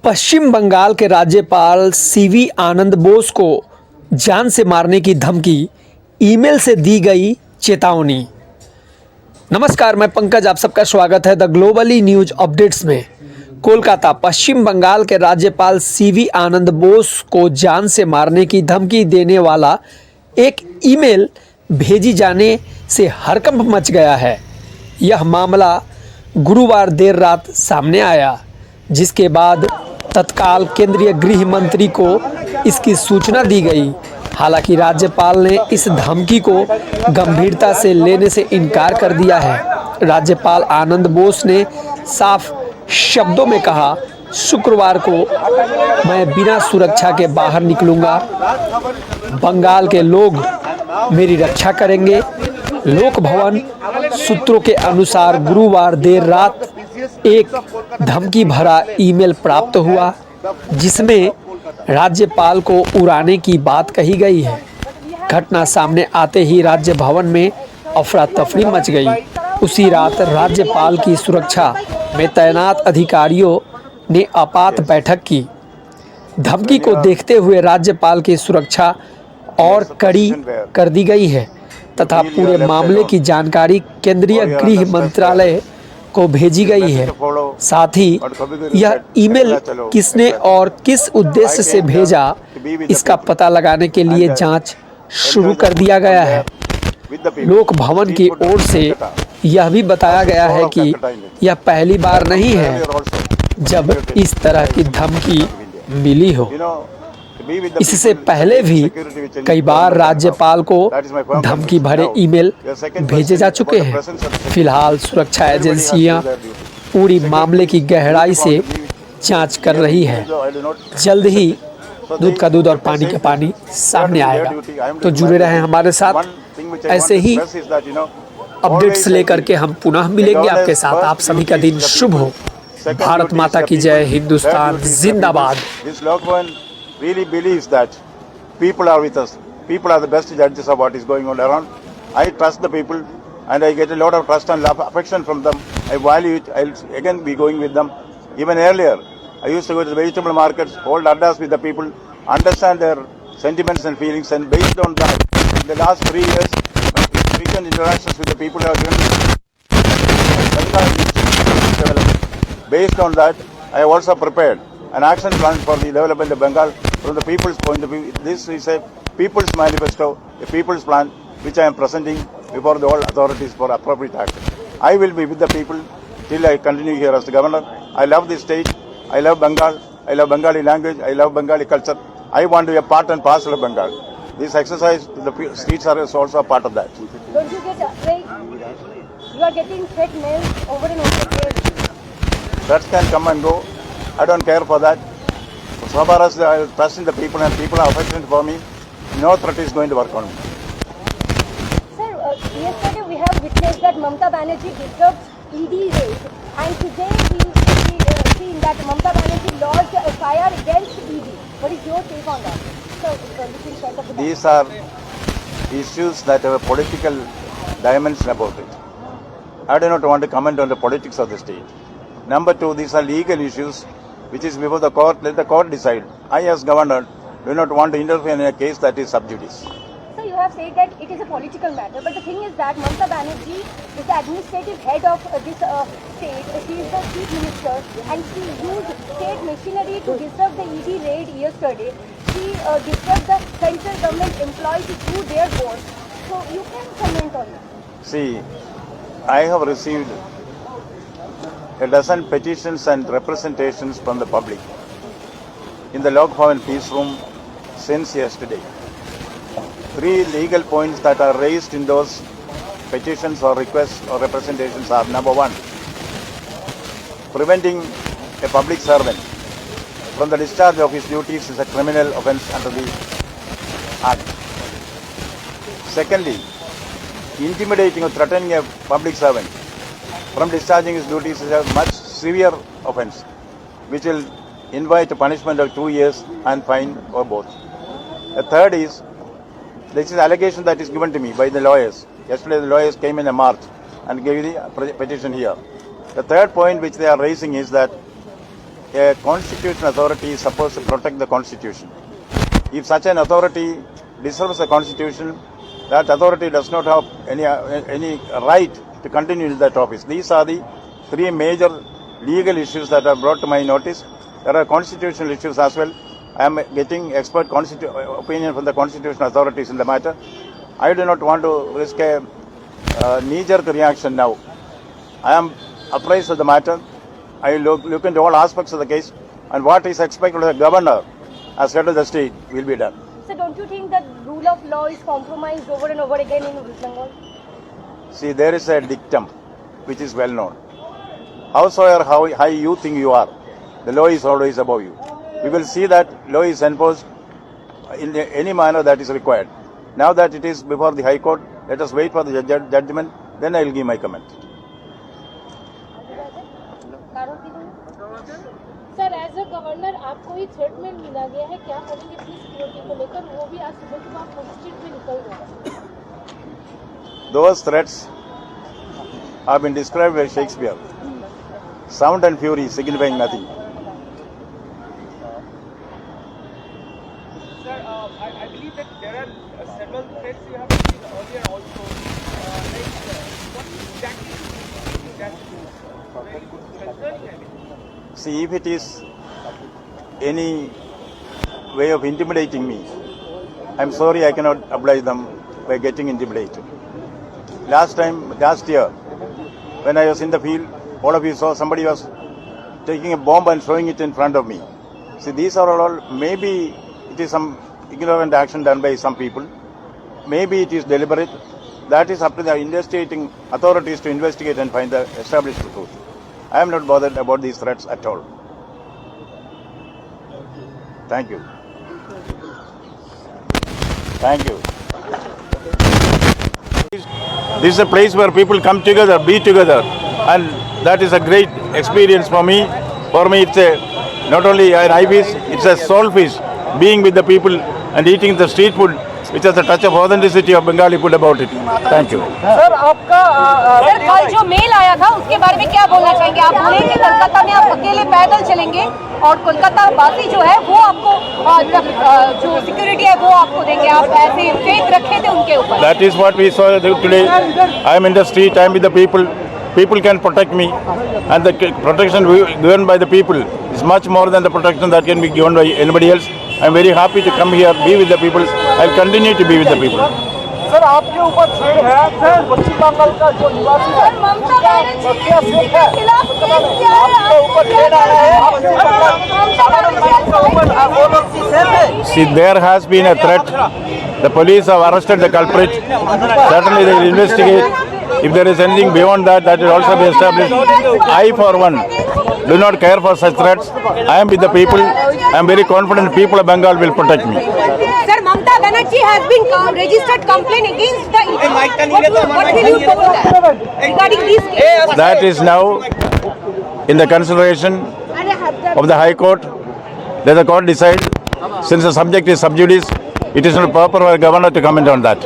पश्चिम बंगाल के राज्यपाल सीवी आनंद बोस को जान से मारने की धमकी, ईमेल से दी गई चेतावनी। नमस्कार, मैं पंकज, आप सबका स्वागत है द ग्लोबली न्यूज अपडेट्स में। कोलकाता, पश्चिम बंगाल के राज्यपाल सीवी आनंद बोस को जान से मारने की धमकी देने वाला एक ईमेल भेजी जाने से हड़कंप मच गया है। यह मामला गुरुवार देर रात सामने आया, जिसके बाद तत्काल केंद्रीय गृह मंत्री को इसकी सूचना दी गई। हालांकि राज्यपाल ने इस धमकी को गंभीरता से लेने से इनकार कर दिया है। राज्यपाल आनंद बोस ने साफ शब्दों में कहा, शुक्रवार को मैं बिना सुरक्षा के बाहर निकलूंगा। बंगाल के लोग मेरी रक्षा करेंगे। लोक भवन सूत्रों के अनुसार गुरुवार देर रात एक धमकी भरा ईमेल प्राप्त हुआ, जिसमें राज्यपाल को उड़ाने की बात कही गई है। घटना सामने आते ही राज्य भवन में अफरा तफरी मच गई। उसी रात राज्यपाल की सुरक्षा में तैनात अधिकारियों ने आपात बैठक की। धमकी को देखते हुए राज्यपाल की सुरक्षा और कड़ी कर दी गई है तथा पूरे मामले की जानकारी केंद्रीय गृह मंत्रालय को भेजी गई है। साथ ही यह ईमेल किसने और किस उद्देश्य से भेजा, इसका पता लगाने के लिए जांच शुरू कर दिया गया है। लोक भवन की ओर से यह भी बताया गया है कि यह पहली बार नहीं है जब इस तरह की धमकी मिली हो। इससे पहले भी कई बार राज्यपाल को धमकी भरे ईमेल भेजे जा चुके हैं। फिलहाल सुरक्षा एजेंसियां पूरी मामले की गहराई से जांच कर रही है। जल्द ही दूध का दूध और पानी का पानी सामने आएगा। तो जुड़े रहें हमारे साथ। ऐसे ही अपडेट्स लेकर के हम पुनः मिलेंगे आपके साथ। आप सभी का दिन शुभ हो। भारत माता की जय। हिंदुस्तान जिंदाबाद। Really believes that people are with us. People are the best judges of what is going on around. I trust the people and I get a lot of trust and love, affection from them. I value it. I'll again be going with them. Even earlier, I used to go to the vegetable markets, hold addas with the people, understand their sentiments and feelings, and based on that, in the last 3 years, frequent interactions with the people have given. Based on that, I have also prepared an action plan for the development of Bengal from the people's point of view. This is a people's manifesto, a people's plan, which I am presenting before the all authorities for appropriate action. I will be with the people till I continue here as the governor. I love this state. I love Bengal. I love Bengali language. I love Bengali culture. I want to be a part and parcel of Bengal. This exercise, the streets are also a part of that. Don't you get afraid? You are getting threat mails over and over again. Threats can come and go. I don't care for that. So far as I trust in the people and people are affectionate for me, no threat is going to work on me. Sir, yesterday we have witnessed that Mamata Banerjee disturbed ED raid, and today we seen that Mamata Banerjee lodged a FIR against ED. What is your take on that? So, these are issues that have a political dimension about it. I do not want to comment on the politics of the state. Number two, these are legal issues which is before the court. Let the court decide. I as governor do not want to interfere in a case that is sub judice. So you have said that it is a political matter, but the thing is that Mamata Banerjee is the administrative head of this state. She is the chief minister and she used state machinery to disrupt the ED raid yesterday. She disrupted the central government employees through their board. So you can comment on that. See, I have received a dozen petitions and representations from the public in the Lok Bhavan Peace Room since yesterday. 3 legal points that are raised in those petitions or requests or representations are: number 1, preventing a public servant from the discharge of his duties is a criminal offence under the Act. Secondly, intimidating or threatening a public servant from discharging his duties is a much severe offence, which will invite a punishment of 2 years and fine or both. The third is, this is an allegation that is given to me by the lawyers. Yesterday the lawyers came in a march and gave the petition here. The third point which they are raising is that a constitutional authority is supposed to protect the constitution. If such an authority disturbs the constitution, that authority does not have any right to continue in that office. These are the three major legal issues that are brought to my notice. There are constitutional issues as well. I am getting expert opinion from the constitutional authorities in the matter. I do not want to risk a knee-jerk reaction now. I am apprised of the matter. I look into all aspects of the case, and what is expected of the governor as head of the state will be done. So don't you think that rule of law is compromised over and over again in West Bengal? See, there is a dictum which is well known. Howsoever how high you think you are, the law is always above you. We will see that law is enforced in any manner that is required. Now that it is before the High Court, let us wait for the judgment, then I will give my comment. Sir as a governor आपको ही threat में मिला गया है, क्या करेंगे अपनी security को लेकर? वो भी आज सुबह आप स्ट्रीट में निकल रहे हैं. Those threats have been described by Shakespeare. Sound and fury signifying nothing. Sir, I believe that there are several threats you have received earlier also. What exactly is that very concerning, I mean? See, if it is any way of intimidating me, I am sorry I cannot oblige them by getting intimidated. Last year, when I was in the field, all of you saw somebody was taking a bomb and throwing it in front of me. See, these are all, maybe it is some ignorant action done by some people. Maybe it is deliberate. That is up to the investigating authorities to investigate and establish the truth. I am not bothered about these threats at all. Thank you. Thank you. This is a place where people come together, be together, and that is a great experience for me. For me, it's not only an eye feast, it's a soul feast, being with the people and eating the street food, which has a touch of authenticity of Bengali food about it. Thank you. Sir आपका sir कल जो mail आया था उसके बारे में क्या बोलना चाहेंगे? आप बोले कि कोलकाता में आप अकेले पैदल चलेंगे और कोलकाता वासी जो है वो आपको जो सिक्योरिटी है वो आपको देंगे, आप ऐसे फेथ रखे थे उनके ऊपर? That is what we saw today. I am in the street, I am with the people. People can protect me, and the protection given by the people is much more than the protection that can be given by anybody else. I am very happy to come here, be with the people. I will continue to be with the people. Sir आपके ऊपर छेड़ है, पश्चिम बंगाल का जो निवासी है, ममता बनर्जी ने इसी के खिलाफ केस किया है. आपके ऊपर छेड़ आ रहा है, आपके ऊपर See, there has been a threat. The police have arrested the culprit. Certainly they will investigate. If there is anything beyond that, that will also be established. I, for one, do not care for such threats. I am with the people. I am very confident people of Bengal will protect me. Sir, Mamta Banerjee has been registered complaint against the. What will you do regarding this case? That is now in the consideration of the High Court. Let the court decide. Since the subject is sub judice, it is not proper for a governor to comment on that.